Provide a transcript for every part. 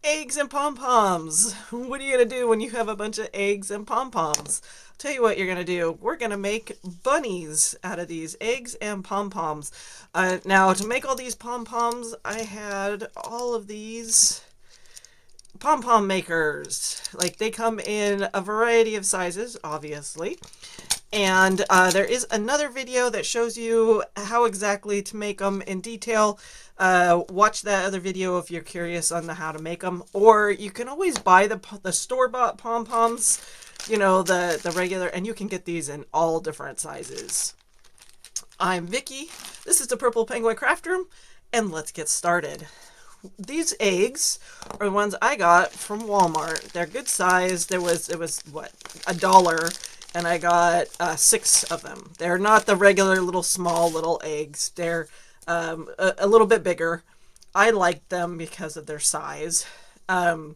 eggs and pom-poms. What are you going to do when you have a bunch of eggs and pom-poms? I'll tell you what you're going to do. We're going to make bunnies out of these eggs and pom-poms. Now, to make all these pom-poms, I had all of these pom-pom makers. Like, they come in a variety of sizes, obviously. And there is another video that shows you how exactly to make them in detail. Watch that other video if you're curious on how to make them. Or you can always buy the store-bought pom-poms, you know, the regular, and you can get these in all different sizes. I'm Vicky. This is the Purple Penguin Craft Room, and let's get started. These eggs are the ones I got from Walmart. They're good size. It was what, $1, and I got 6 of them. They're not the regular little small little eggs. They're a little bit bigger. I like them because of their size. And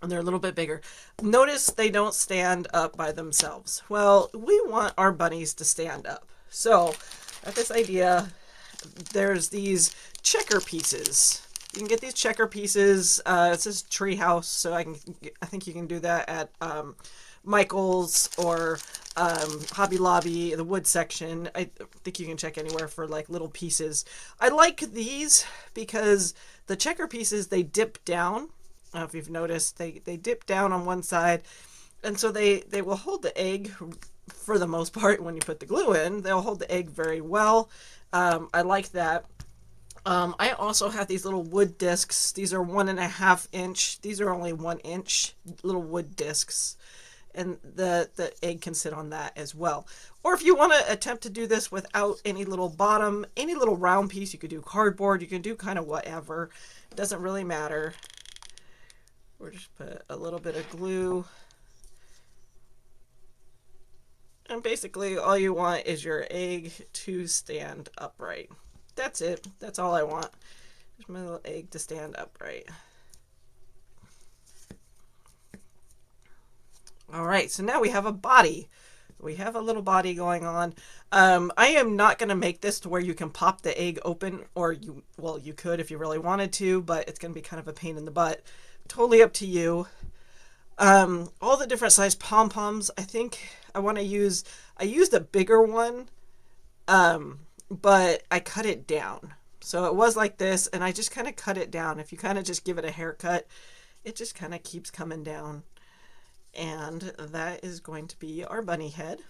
they're a little bit bigger. Notice they don't stand up by themselves. Well, we want our bunnies to stand up. So, I have this idea. There's these checker pieces. You can get these checker pieces. It says Treehouse, so I think you can do that at Michael's or Hobby Lobby, the wood section. I think you can check anywhere for like little pieces. I like these because the checker pieces, they dip down. I don't know if you've noticed, they dip down on one side, and so they will hold the egg for the most part. When you put the glue in, they'll hold the egg very well. I like that. I also have these little wood discs. These are 1.5 inch. These are only 1 inch little wood discs. And the egg can sit on that as well. Or if you want to attempt to do this without any little bottom, any little round piece, you could do cardboard. You can do kind of whatever. It doesn't really matter. We'll just put a little bit of glue. And basically all you want is your egg to stand upright. That's it. That's all I want. Just my little egg to stand upright. All right, so now we have a body. We have a little body going on. I am not going to make this to where you can pop the egg open, or you could if you really wanted to, but it's going to be kind of a pain in the butt. Totally up to you. All the different size pom-poms, I think I used a bigger one, but I cut it down. So it was like this, and I just kind of cut it down. If you kind of just give it a haircut, it just kind of keeps coming down. And that is going to be our bunny head.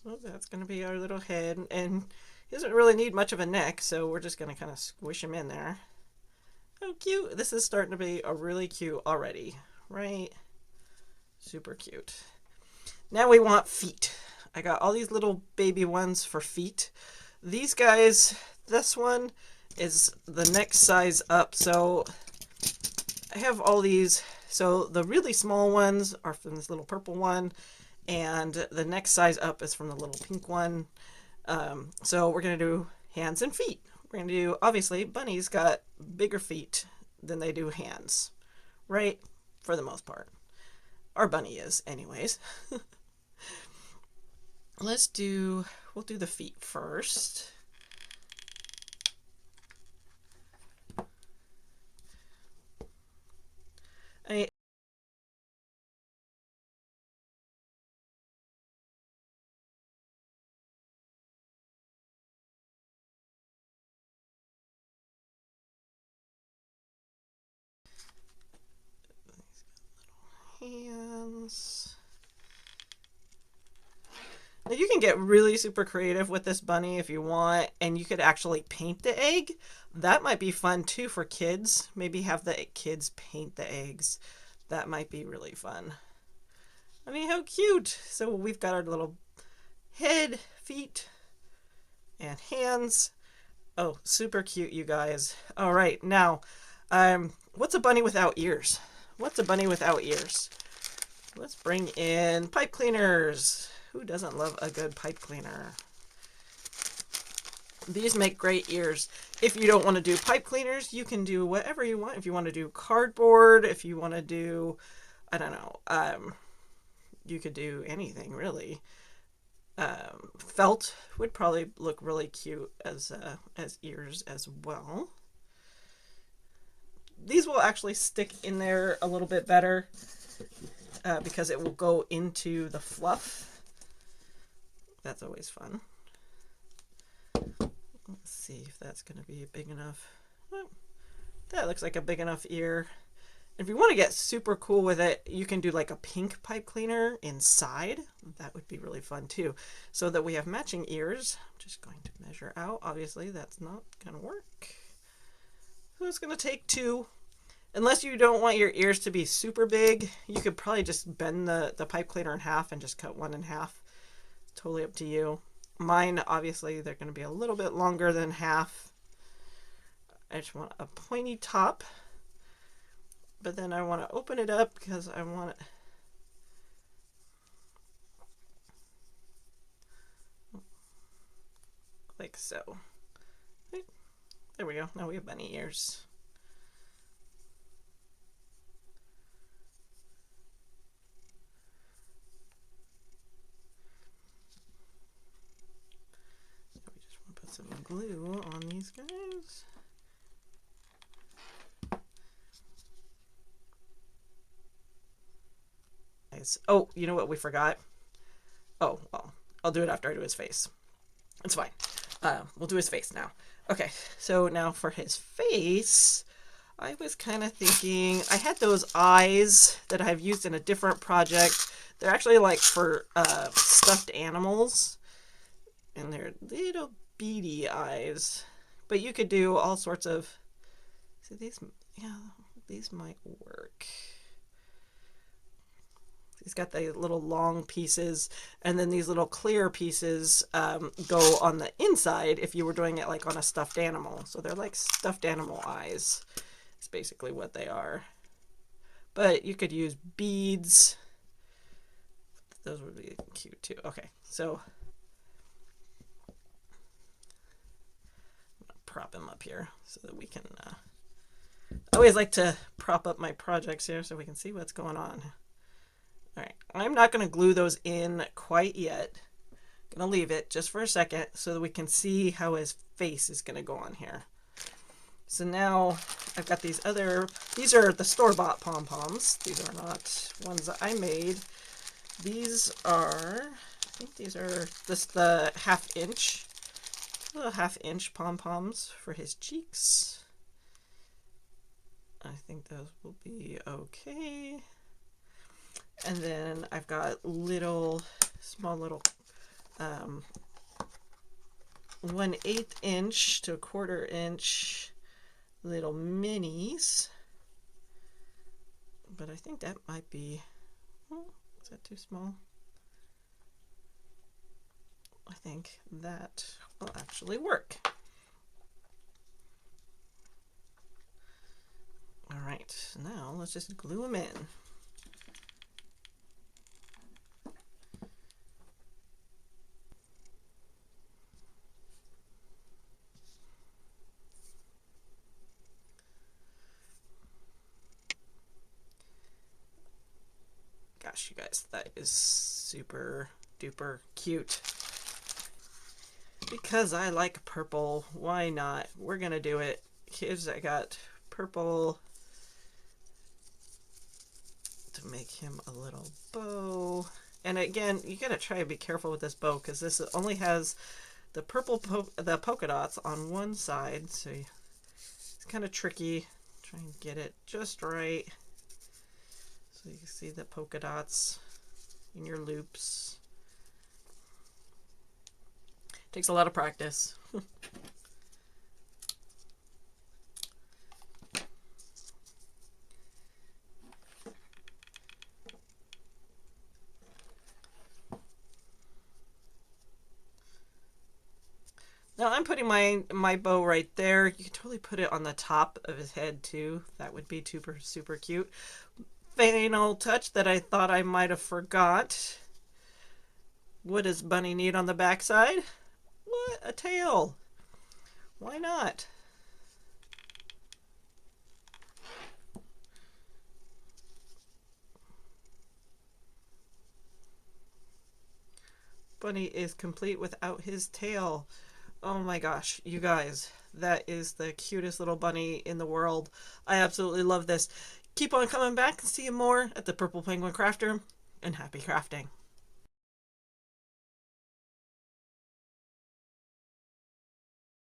So that's going to be our little head. And he doesn't really need much of a neck, so we're just going to kind of squish him in there. Oh, cute. This is starting to be a really cute already, right? Super cute. Now we want feet. I got all these little baby ones for feet. These guys, this one is the next size up. So I have all these. So the really small ones are from this little purple one, and the next size up is from the little pink one. So we're going to do hands and feet. We're going to do, obviously, bunnies got bigger feet than they do hands, right? For the most part. Our bunny is, anyways. We'll do the feet first. Hands. Now you can get really super creative with this bunny if you want, and you could actually paint the egg. That might be fun too for kids. Maybe have the kids paint the eggs. That might be really fun. I mean, how cute. So we've got our little head, feet, and hands. Oh, super cute, you guys. All right, now, what's a bunny without ears? What's a bunny without ears? Let's bring in pipe cleaners. Who doesn't love a good pipe cleaner? These make great ears. If you don't want to do pipe cleaners, you can do whatever you want. If you want to do cardboard, if you want to do, I don't know, you could do anything really. Felt would probably look really cute as ears as well. These will actually stick in there a little bit better because it will go into the fluff. That's always fun. Let's see if that's going to be big enough. Oh, that looks like a big enough ear. If you want to get super cool with it, you can do like a pink pipe cleaner inside. That would be really fun too. So that we have matching ears. I'm just going to measure out. Obviously, that's not going to work. So it's going to take 2. Unless you don't want your ears to be super big, you could probably just bend the pipe cleaner in half and just cut one in half. Totally up to you. Mine, obviously, they're going to be a little bit longer than half. I just want a pointy top. But then I want to open it up because I want it. Like so. There we go. Now we have bunny ears. We just want to put some glue on these guys. Oh, you know what we forgot? Oh, well, I'll do it after I do his face. It's fine. We'll do his face now. Okay, so now for his face, I was kind of thinking, I had those eyes that I've used in a different project. They're actually like for stuffed animals, and they're little beady eyes. But you could do all sorts of, see these, yeah, these might work. He's got the little long pieces, and then these little clear pieces go on the inside if you were doing it like on a stuffed animal. So they're like stuffed animal eyes. It's basically what they are. But you could use beads. Those would be cute too. Okay, so I'm gonna prop him up here so that we can. I always like to prop up my projects here so we can see what's going on. All right, I'm not going to glue those in quite yet. I'm going to leave it just for a second so that we can see how his face is going to go on here. So now I've got these are the store-bought pom-poms. These are not ones that I made. These are, I think these are just the little half-inch pom-poms for his cheeks. I think those will be okay. And then I've got small little 1/8 inch to 1/4 inch little minis. But I think that might be, is that too small? I think that will actually work. All right, now let's just glue them in. Gosh, you guys, that is super duper cute. Because I like purple, why not? We're gonna do it. Here's, I got purple to make him a little bow. And again, you gotta try to be careful with this bow because this only has the purple the polka dots on one side, so it's kind of tricky. Try and get it just right. So you can see the polka dots in your loops. Takes a lot of practice. Now I'm putting my bow right there. You can totally put it on the top of his head too. That would be super cute. Final touch that I thought I might have forgot. What does Bunny need on the backside? What? A tail. Why not? Bunny is complete without his tail. Oh my gosh, you guys, that is the cutest little bunny in the world. I absolutely love this. Keep on coming back and see more at the Purple Penguin Crafter, and happy crafting.